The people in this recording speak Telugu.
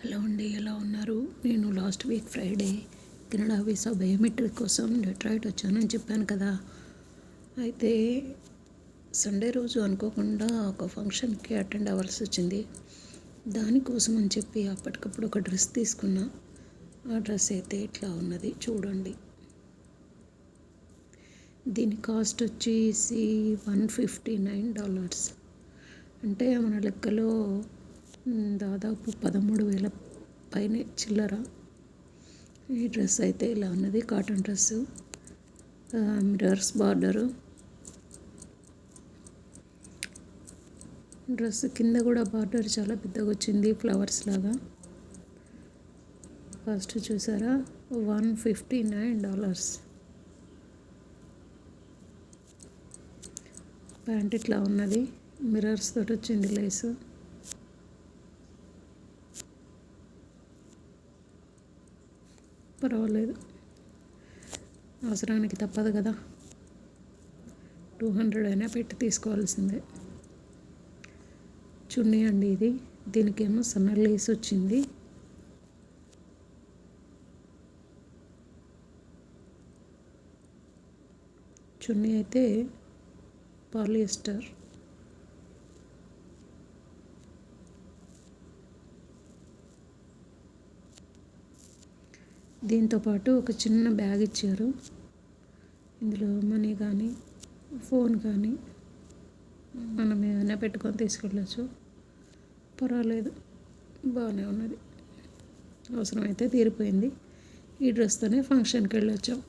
హలో అండి, ఎలా ఉన్నారు? నేను last week Friday Canada visa biometric కోసం డెట్రాయిట్ వచ్చానని చెప్పాను కదా. అయితే సండే రోజు అనుకోకుండా ఒక ఫంక్షన్కి అటెండ్ అవ్వాల్సి వచ్చింది. దానికోసం అని చెప్పి అప్పటికప్పుడు ఒక డ్రెస్ తీసుకున్నా. ఆ డ్రెస్ అయితే ఇట్లా ఉన్నది, చూడండి. దీని కాస్ట్ వచ్చేసి $159. అంటే మన లెక్కలో దాదాపు 13,000 పైనే చిల్లర. ఈ డ్రెస్ అయితే ఇలా ఉన్నది, cotton dress, mirrors border. Dress కింద కూడా బార్డర్ చాలా పెద్దగా వచ్చింది, ఫ్లవర్స్ లాగా. కాస్ట్ చూసారా, $159. ప్యాంట్ ఇట్లా ఉన్నది, మిర్రర్స్ తోటి వచ్చింది లేసు. పర్వాలేదు, అవసరానికి తప్పదు కదా, 200 అయినా పెట్టి తీసుకోవాల్సిందే. చున్నీ అండి ఇది, దీనికేమో సన్న లేస్ వచ్చింది. చున్నీ అయితే పాలియస్టర్. దీంతోపాటు ఒక చిన్న బ్యాగ్ ఇచ్చారు. ఇందులో మనీ కానీ ఫోన్ కానీ మనం ఏమైనా పెట్టుకొని తీసుకెళ్ళచ్చు. పర్వాలేదు, బాగానే ఉన్నది. అవసరమైతే తీరిపోయింది. ఈ డ్రెస్తోనే ఫంక్షన్కి వెళ్ళొచ్చాం.